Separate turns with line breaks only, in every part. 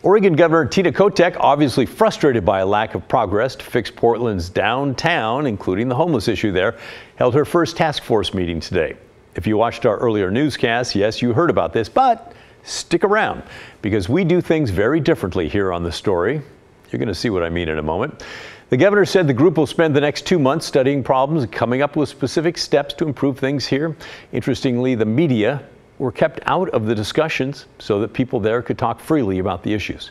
Oregon Governor Tina Kotek, obviously frustrated by a lack of progress to fix Portland's downtown, including the homeless issue there, held her first task force meeting today. If you watched our earlier newscast, yes, you heard about this, but stick around because we do things very differently here on The Story. You're going to see what I mean in a moment. The governor said the group will spend the next 2 months studying problems and coming up with specific steps to improve things here. Interestingly, the media were kept out of the discussions so that people there could talk freely about the issues.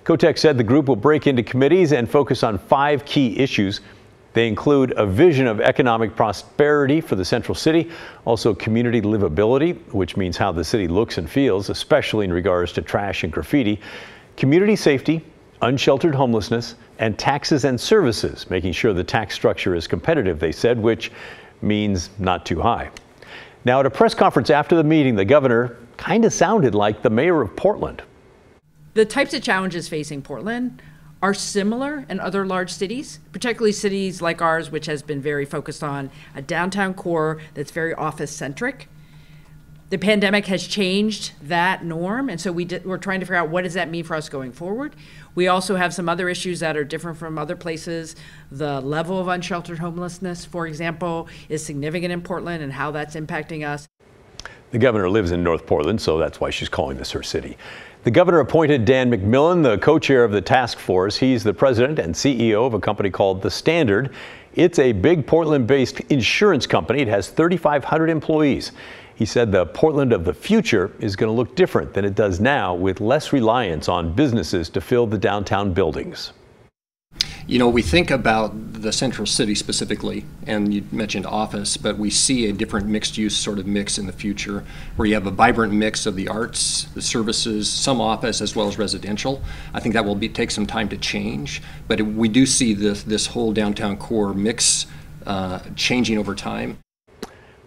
Kotek said the group will break into committees and focus on 5 key issues. They include a vision of economic prosperity for the central city, also community livability, which means how the city looks and feels, especially in regards to trash and graffiti, community safety, unsheltered homelessness, and taxes and services, making sure the tax structure is competitive, they said, which means not too high. Now, at a press conference after the meeting, the governor kind of sounded like the mayor of Portland.
The types of challenges facing Portland are similar in other large cities, particularly cities like ours, which has been very focused on a downtown core that's very office-centric. The pandemic has changed that norm, and so we're trying to figure out what does that mean for us going forward. We also have some other issues that are different from other places. The level of unsheltered homelessness, for example, is significant in Portland and how that's impacting us.
The governor lives in North Portland, so that's why she's calling this her city. The governor appointed Dan McMillan, the co-chair of the task force. He's the president and CEO of a company called The Standard. It's a big Portland-based insurance company. It has 3,500 employees. He said the Portland of the future is going to look different than it does now, with less reliance on businesses to fill the downtown buildings.
You know, we think about the central city specifically, and you mentioned office, but we see a different mixed-use sort of mix in the future, where you have a vibrant mix of the arts, the services, some office, as well as residential. I think that will take some time to change, but we do see this whole downtown core mix changing over time.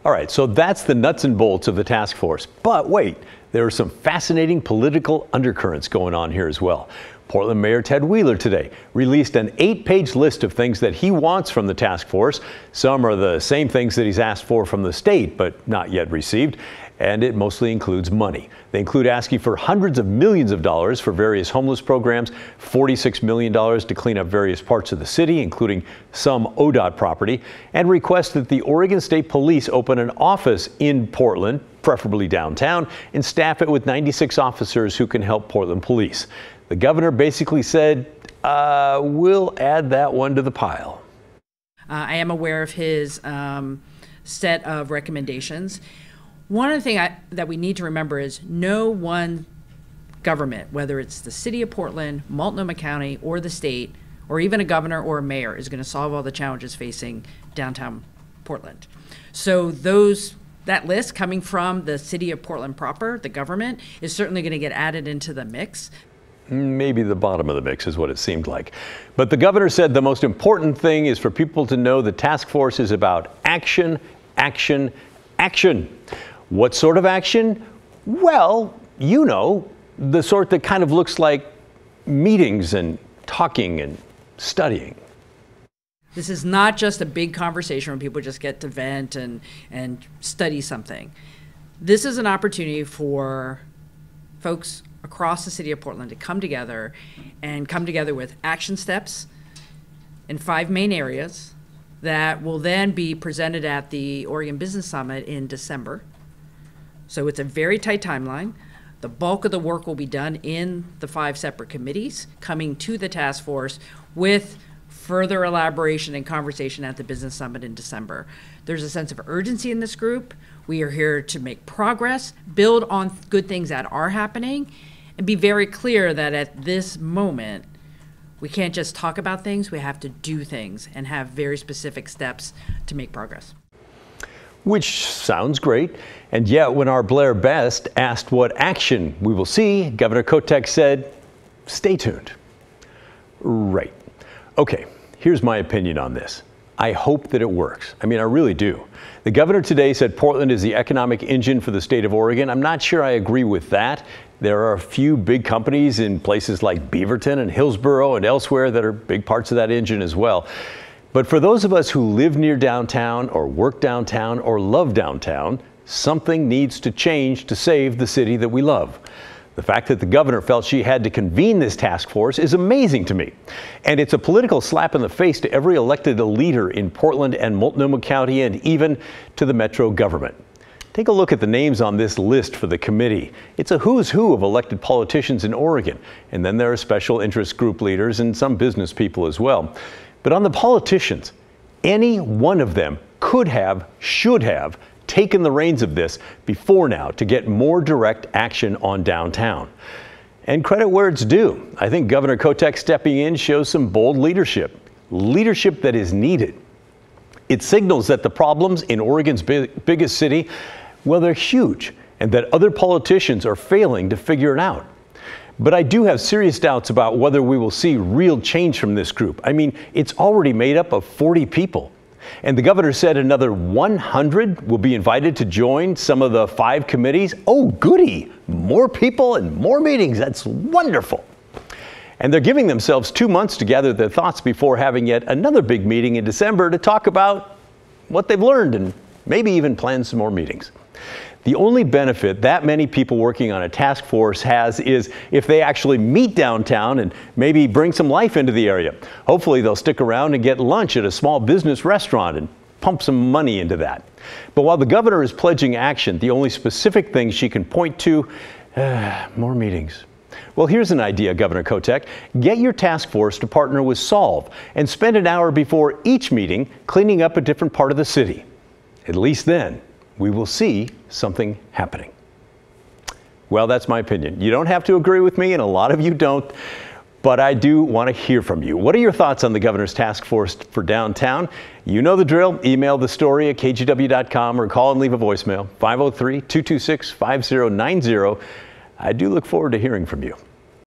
All right, so that's the nuts and bolts of the task force. But wait, there are some fascinating political undercurrents going on here as well. Portland Mayor Ted Wheeler today released an 8-page list of things that he wants from the task force. Some are the same things that he's asked for from the state, but not yet received. And it mostly includes money. They include asking for hundreds of millions of dollars for various homeless programs, $46 million to clean up various parts of the city, including some ODOT property, and request that the Oregon State Police open an office in Portland, preferably downtown, and staff it with 96 officers who can help Portland police. The governor basically said, we'll add that one to the pile.
I am aware of his set of recommendations. One of the things that we need to remember is no one government, whether it's the city of Portland, Multnomah County, or the state, or even a governor or a mayor, is going to solve all the challenges facing downtown Portland. So that list coming from the city of Portland proper, the government, is certainly going to get added into the mix.
Maybe the bottom of the mix is what it seemed like. But the governor said the most important thing is for people to know the task force is about action, action, action. What sort of action? Well, you know, the sort that kind of looks like meetings and talking and studying.
This is not just a big conversation where people just get to vent and study something. This is an opportunity for folks across the city of Portland to come together with action steps in 5 main areas that will then be presented at the Oregon Business Summit in December. So it's a very tight timeline. The bulk of the work will be done in the 5 separate committees coming to the task force with further elaboration and conversation at the Business Summit in December. There's a sense of urgency in this group. We are here to make progress, build on good things that are happening, and be very clear that at this moment, we can't just talk about things, we have to do things and have very specific steps to make progress.
Which sounds great. And yet, when our Blair Best asked what action we will see, Governor Kotek said, stay tuned. Right. Okay, here's my opinion on this. I hope that it works. I mean, I really do. The governor today said Portland is the economic engine for the state of Oregon. I'm not sure I agree with that. There are a few big companies in places like Beaverton and Hillsborough and elsewhere that are big parts of that engine as well. But for those of us who live near downtown or work downtown or love downtown, something needs to change to save the city that we love. The fact that the governor felt she had to convene this task force is amazing to me. And it's a political slap in the face to every elected leader in Portland and Multnomah County and even to the metro government. Take a look at the names on this list for the committee. It's a who's who of elected politicians in Oregon. And then there are special interest group leaders and some business people as well. But on the politicians, any one of them could have, should have, taken the reins of this before now to get more direct action on downtown. And credit where it's due. I think Governor Kotek stepping in shows some bold leadership that is needed. It signals that the problems in Oregon's biggest city, well, they're huge, and that other politicians are failing to figure it out. But I do have serious doubts about whether we will see real change from this group. I mean, it's already made up of 40 people. And the governor said another 100 will be invited to join some of the 5 committees. Oh, goody! More people and more meetings. That's wonderful. And they're giving themselves 2 months to gather their thoughts before having yet another big meeting in December to talk about what they've learned and maybe even plan some more meetings. The only benefit that many people working on a task force has is if they actually meet downtown and maybe bring some life into the area. Hopefully they'll stick around and get lunch at a small business restaurant and pump some money into that. But while the governor is pledging action, the only specific thing she can point to, more meetings. Well, here's an idea, Governor Kotek. Get your task force to partner with Solve and spend an hour before each meeting cleaning up a different part of the city. At least then, we will see something happening. Well, that's my opinion. You don't have to agree with me, and a lot of you don't, but I do want to hear from you. What are your thoughts on the governor's task force for downtown? You know the drill. Email the story at kgw.com or call and leave a voicemail, 503-226-5090. I do look forward to hearing from you.